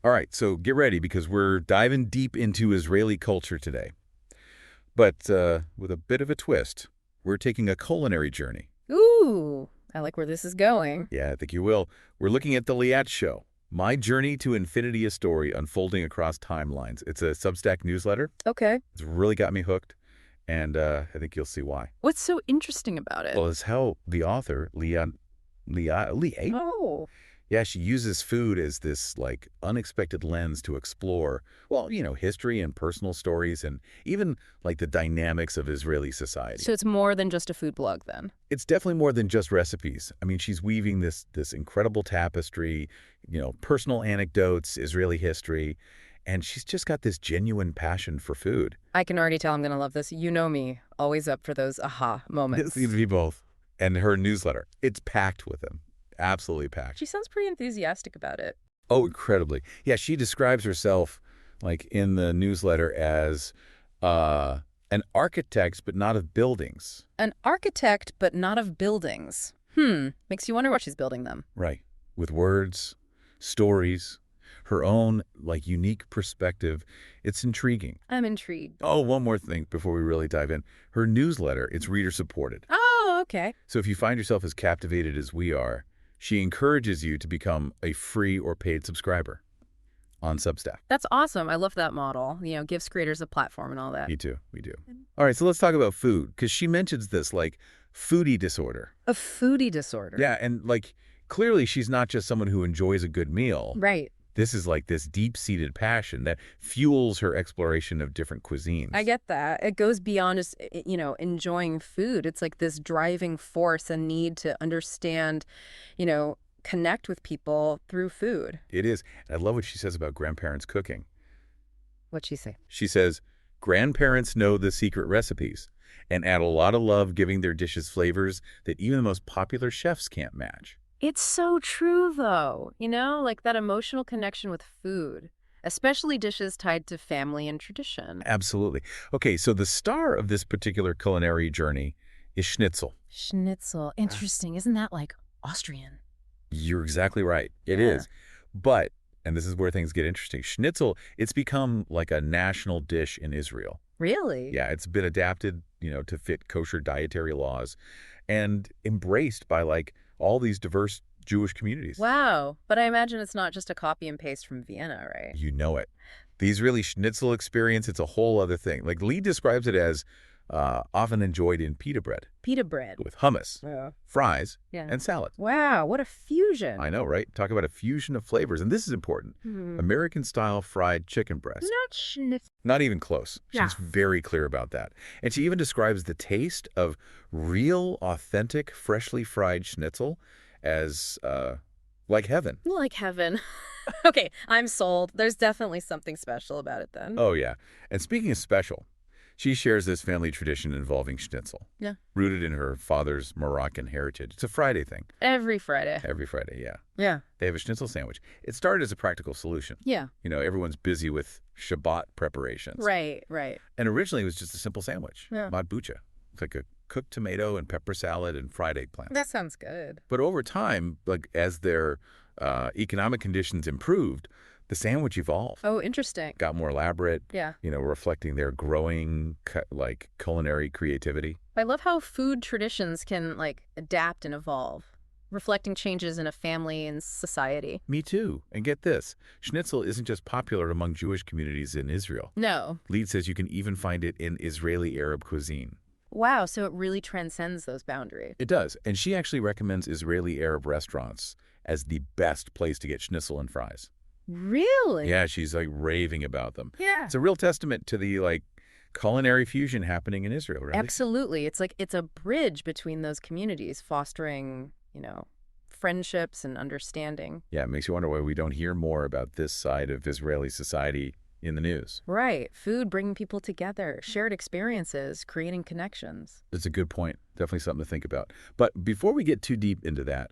All right, so get ready because we're diving deep into Israeli culture today. But with a bit of a twist, we're taking a culinary journey. Ooh, I like where this is going. Yeah, I think you will. We're looking at the Liat show, My Journey to Infinity, a story unfolding across timelines. It's a Substack newsletter. Okay. It's really got me hooked, and I think you'll see why. What's so interesting about it? Well, it's how the author, Leee-aaaht, Oh, yeah, she uses food as this, like, unexpected lens to explore, well, history and personal stories and even, like, the dynamics of Israeli society. so it's more than just a food blog then. It's definitely more than just recipes. I mean, she's weaving this incredible tapestry, personal anecdotes, Israeli history, and she's just got this genuine passion for food. I can already tell I'm going to love this. You know me, always up for those aha moments. Seems to be both. And her newsletter, it's packed with them. Absolutely packed. She sounds pretty enthusiastic about it. Oh, incredibly. Yeah, she describes herself, like, in the newsletter as an architect, but not of buildings. An architect, but not of buildings. Makes you wonder what she's building them. Right. With words, stories, her own, like, unique perspective. It's intriguing. I'm intrigued. Oh, one more thing before we really dive in. Her newsletter, it's reader-supported. Oh, okay. So if you find yourself as captivated as we are, she encourages you to become a free or paid subscriber on Substack. That's awesome. I love that model. Gives creators a platform and all that. Me too. We do. All right, so let's talk about food, because she mentions this, like, foodie disorder. A foodie disorder. Yeah, and, like, clearly she's not just someone who enjoys a good meal. Right. This is like this deep-seated passion that fuels her exploration of different cuisines. I get that. It goes beyond just, enjoying food. It's like this driving force and need to understand, connect with people through food. It is. And I love what she says about grandparents cooking. What'd she say? She says, grandparents know the secret recipes and add a lot of love, giving their dishes flavors that even the most popular chefs can't match. It's so true, though. Like that emotional connection with food, especially dishes tied to family and tradition. Absolutely. Okay, so the star of this particular culinary journey is Schnitzel. Schnitzel. Interesting. Isn't that like Austrian? You're exactly right. It is. But, and this is where things get interesting, Schnitzel, it's become like a national dish in Israel. Really? Yeah, it's been adapted, to fit kosher dietary laws and embraced by, like, all these diverse Jewish communities. Wow. But I imagine it's not just a copy and paste from Vienna, right? You know it. The Israeli Schnitzel experience, it's a whole other thing. Like, Lee describes it as often enjoyed in pita bread. Pita bread. With hummus, fries, Yeah. and salad. Wow, what a fusion. I know, right? Talk about a fusion of flavors. And this is important. American-style fried chicken breast. Not schnitzel. Not even close. Yeah. She's very clear about that. And she even describes the taste of real, authentic, freshly fried schnitzel as like heaven. Like heaven. Okay, I'm sold. There's definitely something special about it then. Oh, yeah. And speaking of special, she shares this family tradition involving schnitzel. Yeah. Rooted in her father's Moroccan heritage. It's a Friday thing. Every Friday. Every Friday, yeah. Yeah. They have a schnitzel sandwich. It started as a practical solution. Yeah. Everyone's busy with Shabbat preparations. Right, right. And originally it was just a simple sandwich. Yeah. Matbucha. It's like a cooked tomato and pepper salad and fried eggplant. That sounds good. But over time, like, as their economic conditions improved, the sandwich evolved. Oh, interesting. Got more elaborate. Yeah. Reflecting their growing culinary creativity. I love how food traditions can adapt and evolve, reflecting changes in a family and society. Me too. And get this, schnitzel isn't just popular among Jewish communities in Israel. No. Liat says you can even find it in Israeli Arab cuisine. Wow, so it really transcends those boundaries. It does. And she actually recommends Israeli Arab restaurants as the best place to get schnitzel and fries. Really? Yeah, she's like raving about them. Yeah. It's a real testament to the culinary fusion happening in Israel, right? Absolutely. It's a bridge between those communities, fostering, friendships and understanding. Yeah, it makes you wonder why we don't hear more about this side of Israeli society in the news. Right. Food bringing people together, shared experiences, creating connections. It's a good point. Definitely something to think about. But before we get too deep into that,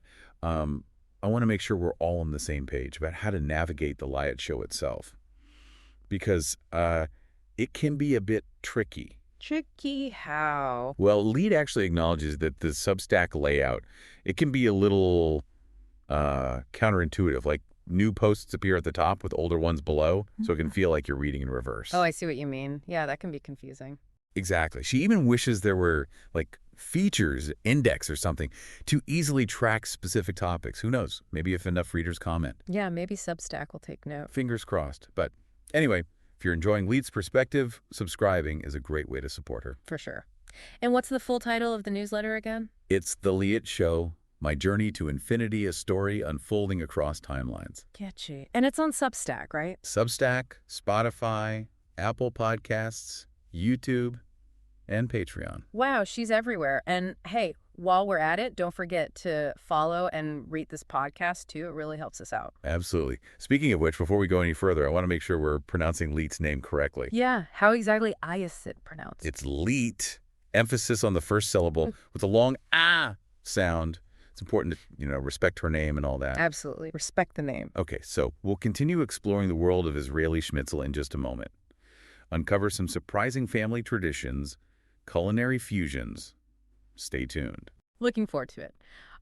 I want to make sure we're all on the same page about how to navigate the Liat show itself. Because it can be a bit tricky. Tricky how? Well, Lead actually acknowledges that the Substack layout, it can be a little counterintuitive. Like, new posts appear at the top with older ones below, so it can feel like you're reading in reverse. Oh, I see what you mean. Yeah, that can be confusing. Exactly. She even wishes there were, like, features, index or something, to easily track specific topics. Who knows? Maybe if enough readers comment. Yeah, maybe Substack will take note. Fingers crossed. But anyway, if you're enjoying Leet's perspective, subscribing is a great way to support her. For sure. And what's the full title of the newsletter again? It's The Liat Show, My Journey to Infinity, a story unfolding across timelines. Catchy. And it's on Substack, right? Substack, Spotify, Apple Podcasts, YouTube, and Patreon. Wow, she's everywhere. And hey, while we're at it, don't forget to follow and rate this podcast too. It really helps us out. Absolutely. Speaking of which, before we go any further, I want to make sure we're pronouncing Leet's name correctly. Yeah, how exactly is it pronounced? It's Leet, emphasis on the first syllable with a long ah sound. It's important to, respect her name and all that. Absolutely. Respect the name. Okay, so we'll continue exploring the world of Israeli Schnitzel in just a moment. Uncover some surprising family traditions, culinary fusions. Stay tuned. Looking forward to it.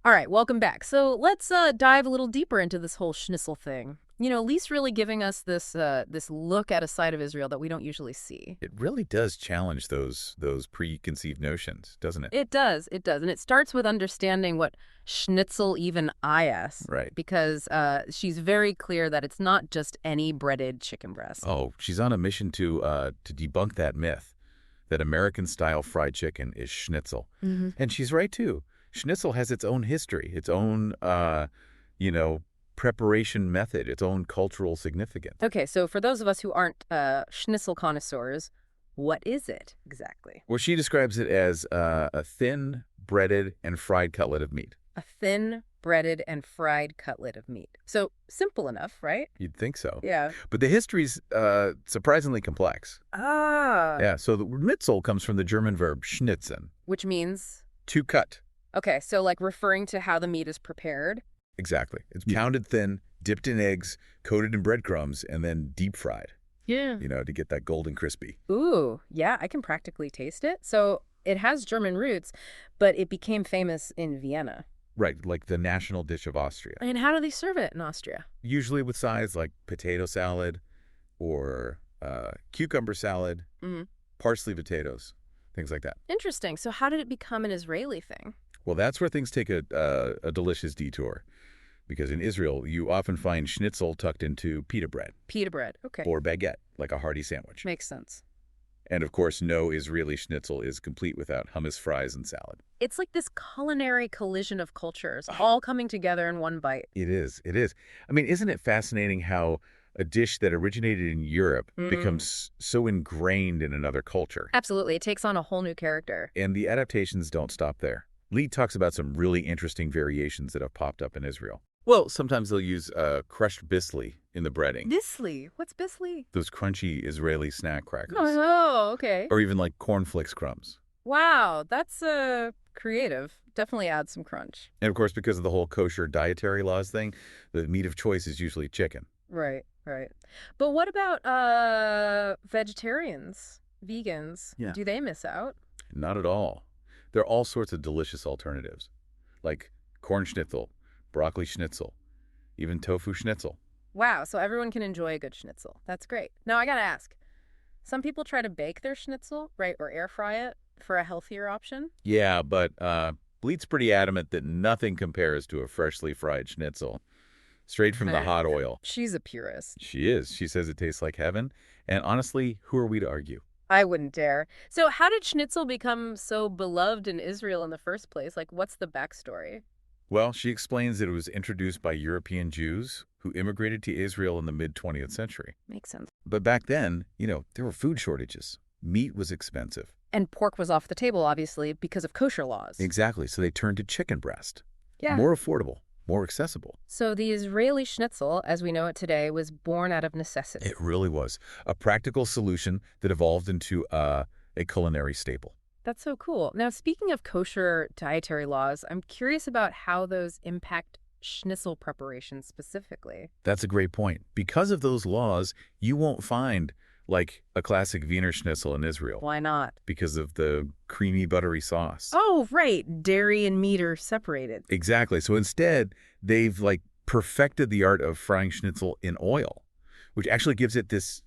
All right, welcome back. So let's dive a little deeper into this whole Schnitzel thing. Lee's really giving us this look at a side of Israel that we don't usually see. It really does challenge those preconceived notions, doesn't it? It does. And it starts with understanding what Schnitzel even is. Right. Because she's very clear that it's not just any breaded chicken breast. Oh, she's on a mission to debunk that myth that American-style fried chicken is Schnitzel. Mm-hmm. And she's right, too. Schnitzel has its own history, its own, preparation method, its own cultural significance. Okay, so for those of us who aren't Schnitzel connoisseurs, what is it exactly? Well, she describes it as a thin, breaded, and fried cutlet of meat. A thin, breaded, and fried cutlet of meat. So simple enough, right? You'd think so. Yeah. But the history's surprisingly complex. Ah. Yeah, so the Schnitzel comes from the German verb schnitzen. Which means? To cut. Okay, so like referring to how the meat is prepared? Exactly. It's pounded thin, dipped in eggs, coated in breadcrumbs, and then deep fried. Yeah. To get that golden crispy. Ooh, yeah, I can practically taste it. So it has German roots, but it became famous in Vienna. Right, like the national dish of Austria. And how do they serve it in Austria? Usually with sides like potato salad or cucumber salad, parsley potatoes, things like that. Interesting. So how did it become an Israeli thing? Well, that's where things take a delicious detour. Because in Israel, you often find schnitzel tucked into pita bread. Pita bread, okay. Or baguette, like a hearty sandwich. Makes sense. And of course, no Israeli schnitzel is complete without hummus, fries, and salad. It's like this culinary collision of cultures, all coming together in one bite. It is. It is. I mean, isn't it fascinating how a dish that originated in Europe becomes so ingrained in another culture? Absolutely. It takes on a whole new character. And the adaptations don't stop there. Lee talks about some really interesting variations that have popped up in Israel. Well, sometimes they'll use crushed bisli in the breading. Bisli? What's bisli? Those crunchy Israeli snack crackers. Oh, okay. Or even like cornflakes crumbs. Wow, that's creative. Definitely adds some crunch. And of course, because of the whole kosher dietary laws thing, the meat of choice is usually chicken. Right. But what about vegetarians, vegans? Yeah. Do they miss out? Not at all. There are all sorts of delicious alternatives, like corn schnitzel, broccoli schnitzel, even tofu schnitzel. Wow, so everyone can enjoy a good schnitzel. That's great. Now, I gotta ask, some people try to bake their schnitzel, right, or air fry it for a healthier option? Yeah, but Bleet's pretty adamant that nothing compares to a freshly fried schnitzel, straight from the hot oil. She's a purist. She is. She says it tastes like heaven. And honestly, who are we to argue? I wouldn't dare. So how did schnitzel become so beloved in Israel in the first place? Like, what's the backstory? Well, she explains that it was introduced by European Jews who immigrated to Israel in the mid-20th century. Makes sense. But back then, there were food shortages. Meat was expensive. And pork was off the table, obviously, because of kosher laws. Exactly. So they turned to chicken breast. Yeah. More affordable, more accessible. So the Israeli schnitzel, as we know it today, was born out of necessity. It really was. A practical solution that evolved into a culinary staple. That's so cool. Now, speaking of kosher dietary laws, I'm curious about how those impact schnitzel preparation specifically. That's a great point. Because of those laws, you won't find like a classic Wiener Schnitzel in Israel. Why not? Because of the creamy, buttery sauce. Oh, right. Dairy and meat are separated. Exactly. So instead, they've perfected the art of frying schnitzel in oil, which actually gives it this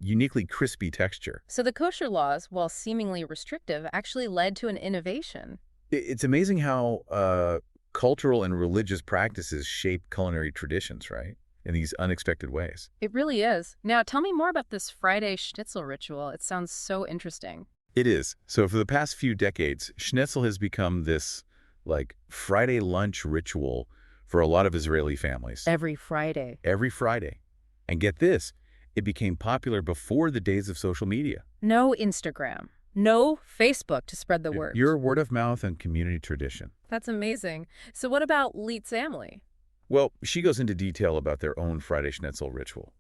uniquely crispy texture. So the kosher laws, while seemingly restrictive, actually led to an innovation. It's amazing how cultural and religious practices shape culinary traditions, right? In these unexpected ways. It really is. Now, tell me more about this Friday Schnitzel ritual. It sounds so interesting. It is. So for the past few decades, schnitzel has become this, like, Friday lunch ritual for a lot of Israeli families. Every Friday. Every Friday. And get this, it became popular before the days of social media. No Instagram. No Facebook to spread the word. Your word of mouth and community tradition. That's amazing. So what about Leet's family? Well, she goes into detail about their own Friday Schnitzel ritual,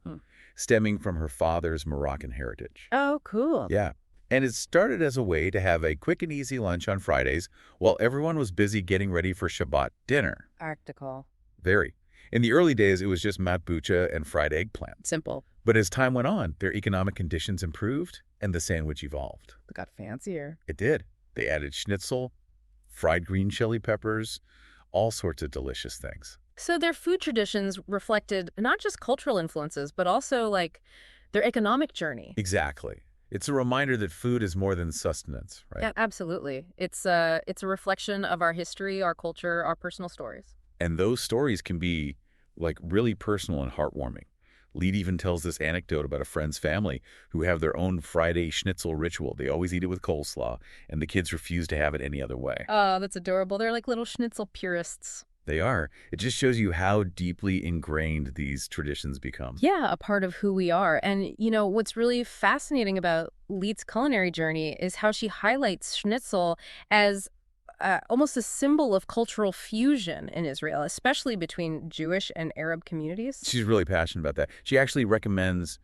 stemming from her father's Moroccan heritage. Oh, cool. Yeah. And it started as a way to have a quick and easy lunch on Fridays while everyone was busy getting ready for Shabbat dinner. Practical. Very. In the early days, it was just matbucha and fried eggplant. Simple. But as time went on, their economic conditions improved and the sandwich evolved. It got fancier. It did. They added schnitzel, fried green chili peppers, all sorts of delicious things. So their food traditions reflected not just cultural influences, but also, like, their economic journey. Exactly. It's a reminder that food is more than sustenance, right? Yeah, absolutely. It's a reflection of our history, our culture, our personal stories. And those stories can be, like, really personal and heartwarming. Liat even tells this anecdote about a friend's family who have their own Friday schnitzel ritual. They always eat it with coleslaw, and the kids refuse to have it any other way. Oh, that's adorable. They're like little schnitzel purists. They are. It just shows you how deeply ingrained these traditions become. Yeah, a part of who we are. And, what's really fascinating about Liat's culinary journey is how she highlights schnitzel as almost a symbol of cultural fusion in Israel, especially between Jewish and Arab communities. She's really passionate about that. She actually recommends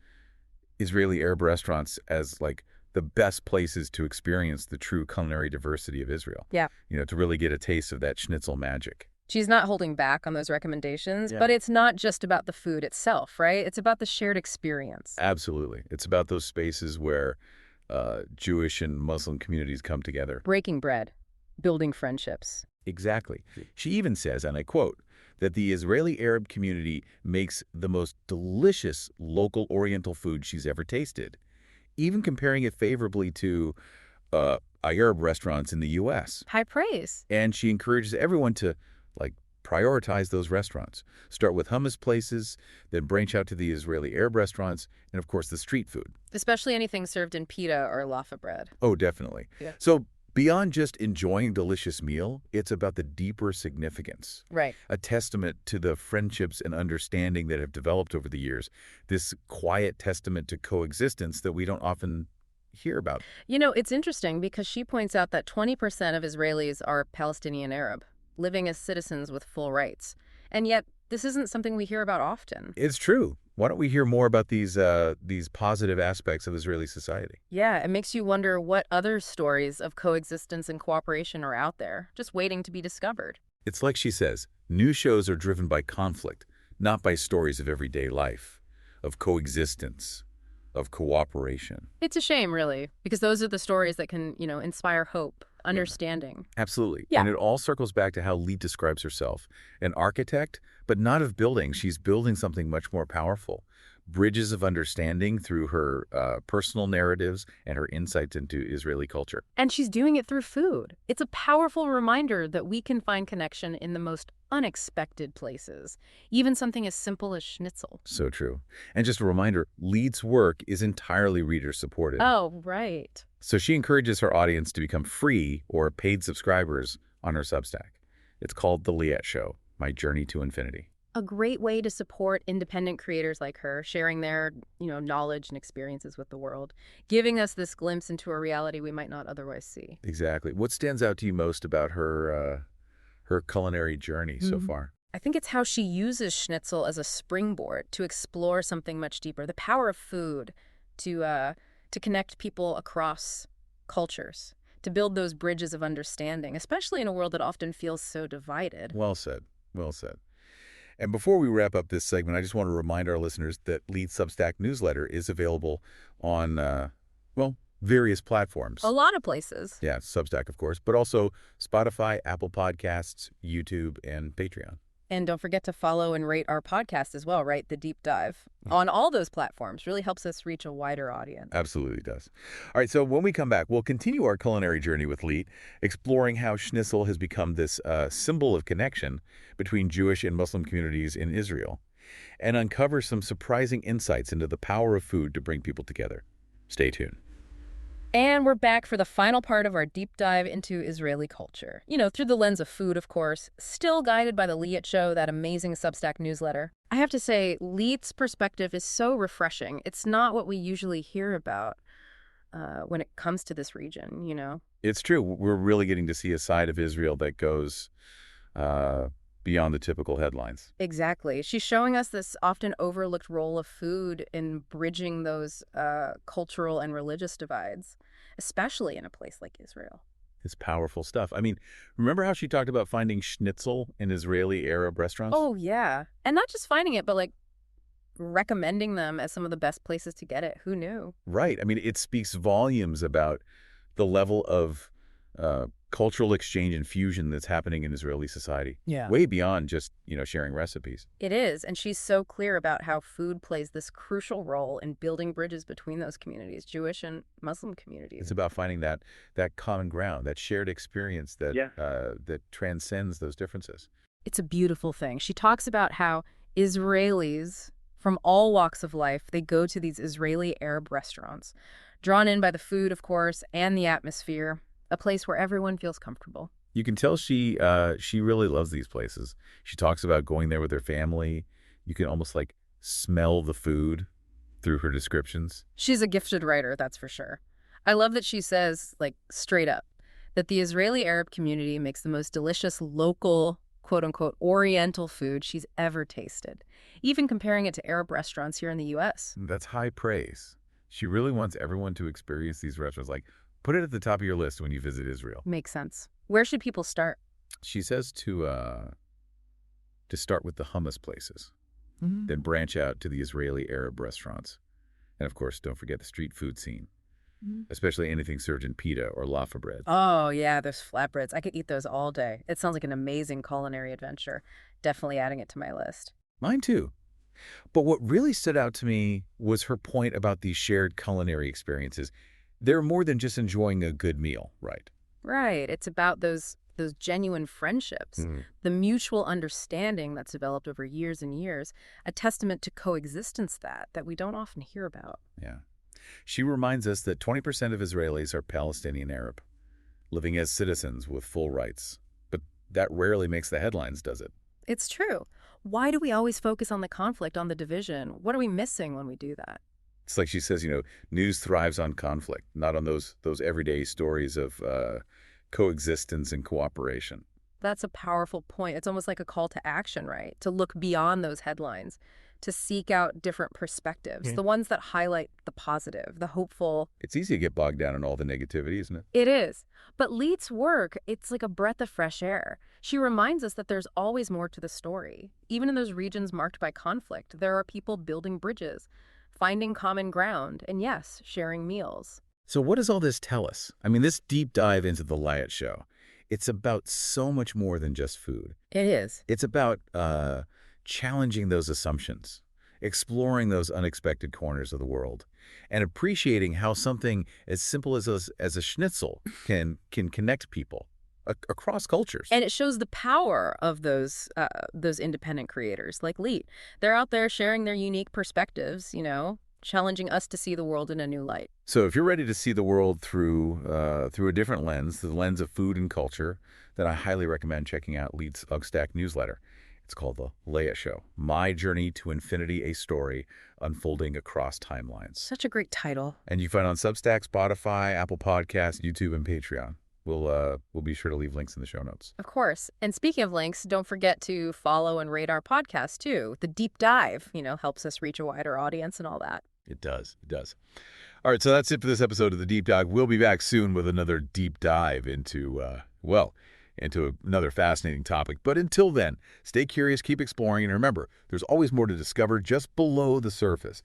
Israeli Arab restaurants as, like, the best places to experience the true culinary diversity of Israel. Yeah. To really get a taste of that schnitzel magic. She's not holding back on those recommendations, but it's not just about the food itself, right? It's about the shared experience. Absolutely. It's about those spaces where Jewish and Muslim communities come together. Breaking bread, building friendships. Exactly. She even says, and I quote, that the Israeli Arab community makes the most delicious local Oriental food she's ever tasted, even comparing it favorably to Arab restaurants in the U.S. High praise. And she encourages everyone to, like, prioritize those restaurants. Start with hummus places, then branch out to the Israeli Arab restaurants, and of course the street food. Especially anything served in pita or laffa bread. Oh, definitely. Yeah. So beyond just enjoying a delicious meal, it's about the deeper significance. Right. A testament to the friendships and understanding that have developed over the years. This quiet testament to coexistence that we don't often hear about. It's interesting because she points out that 20% of Israelis are Palestinian Arab, living as citizens with full rights. And yet, this isn't something we hear about often. It's true. Why don't we hear more about these positive aspects of Israeli society? Yeah, it makes you wonder what other stories of coexistence and cooperation are out there, just waiting to be discovered. It's like she says, new shows are driven by conflict, not by stories of everyday life, of coexistence, of cooperation. It's a shame, really, because those are the stories that can, inspire hope, understanding. Absolutely. Yeah. And it all circles back to how Liat describes herself. An architect, but not of buildings. She's building something much more powerful. Bridges of understanding through her personal narratives and her insights into Israeli culture. And she's doing it through food. It's a powerful reminder that we can find connection in the most unexpected places, even something as simple as schnitzel. So true. And just a reminder, Liat's work is entirely reader-supported. Oh, right. So she encourages her audience to become free or paid subscribers on her Substack. It's called The Liat Show, My Journey to Infinity. A great way to support independent creators like her, sharing their, knowledge and experiences with the world, giving us this glimpse into a reality we might not otherwise see. Exactly. What stands out to you most about her culinary journey so far? I think it's how she uses schnitzel as a springboard to explore something much deeper, the power of food to connect people across cultures, to build those bridges of understanding, especially in a world that often feels so divided. Well said. Well said. And before we wrap up this segment, I just want to remind our listeners that Liat's Substack newsletter is available on, various platforms. A lot of places. Yeah, Substack, of course, but also Spotify, Apple Podcasts, YouTube, and Patreon. And don't forget to follow and rate our podcast as well, right? The Deep Dive. On all those platforms really helps us reach a wider audience. Absolutely does. All right, so when we come back, we'll continue our culinary journey with Leet, exploring how Schnitzel has become this symbol of connection between Jewish and Muslim communities in Israel, and uncover some surprising insights into the power of food to bring people together. Stay tuned. And we're back for the final part of our deep dive into Israeli culture. Through the lens of food, of course, still guided by the Liat Show, that amazing Substack newsletter. I have to say, Liat's perspective is so refreshing. It's not what we usually hear about when it comes to this region. It's true. We're really getting to see a side of Israel that goes beyond the typical headlines. Exactly. She's showing us this often overlooked role of food in bridging those cultural and religious divides, especially in a place like Israel. It's powerful stuff. I mean, remember how she talked about finding Schnitzel in Israeli Arab restaurants? Oh, yeah. And not just finding it, but recommending them as some of the best places to get it. Who knew? Right. I mean, it speaks volumes about the level of cultural exchange and fusion that's happening in Israeli society. Yeah. Way beyond just, sharing recipes. It is. And she's so clear about how food plays this crucial role in building bridges between those communities, Jewish and Muslim communities. It's about finding that common ground, that shared experience that that transcends those differences. It's a beautiful thing. She talks about how Israelis from all walks of life, they go to these Israeli Arab restaurants, drawn in by the food, of course, and the atmosphere. A place where everyone feels comfortable. You can tell she really loves these places. She talks about going there with her family. You can almost smell the food through her descriptions. She's a gifted writer, that's for sure. I love that she says, straight up, that the Israeli Arab community makes the most delicious local, quote-unquote, oriental food she's ever tasted, even comparing it to Arab restaurants here in the U.S. That's high praise. She really wants everyone to experience these restaurants. Put it at the top of your list when you visit Israel. Makes sense. Where should people start? She says to start with the hummus places, then branch out to the Israeli Arab restaurants. And of course, don't forget the street food scene, especially anything served in pita or laffa bread. Oh, yeah, those flatbreads. I could eat those all day. It sounds like an amazing culinary adventure. Definitely adding it to my list. Mine too. But what really stood out to me was her point about these shared culinary experiences. They're more than just enjoying a good meal, right? Right. It's about those genuine friendships, the mutual understanding that's developed over years and years, a testament to coexistence that we don't often hear about. Yeah. She reminds us that 20% of Israelis are Palestinian Arab, living as citizens with full rights. But that rarely makes the headlines, does it? It's true. Why do we always focus on the conflict, on the division? What are we missing when we do that? It's like she says, news thrives on conflict, not on those everyday stories of coexistence and cooperation. That's a powerful point. It's almost like a call to action, right? To look beyond those headlines, to seek out different perspectives, the ones that highlight the positive, the hopeful. It's easy to get bogged down in all the negativity, isn't it? It is. But Liat's work, it's like a breath of fresh air. She reminds us that there's always more to the story. Even in those regions marked by conflict, there are people building bridges, finding common ground, and yes, sharing meals. So what does all this tell us? I mean, this deep dive into the Liat Show, it's about so much more than just food. It is. It's about challenging those assumptions, exploring those unexpected corners of the world, and appreciating how something as simple as a schnitzel can connect people across cultures. And it shows the power of those independent creators like Leet. They're out there sharing their unique perspectives, challenging us to see the world in a new light. So if you're ready to see the world through a different lens, the lens of food and culture, then I highly recommend checking out Leet's Substack newsletter. It's called The Leee-aaaht Show, My Journey to Infinity, a Story Unfolding Across Timelines. Such a great title. And you find it on Substack, Spotify, Apple Podcasts, YouTube, and Patreon. We'll be sure to leave links in the show notes. Of course. And speaking of links, don't forget to follow and rate our podcast, too. The deep dive, helps us reach a wider audience and all that. It does. It does. All right, so that's it for this episode of The Deep Dive. We'll be back soon with another deep dive into another fascinating topic. But until then, stay curious, keep exploring, and remember, there's always more to discover just below the surface.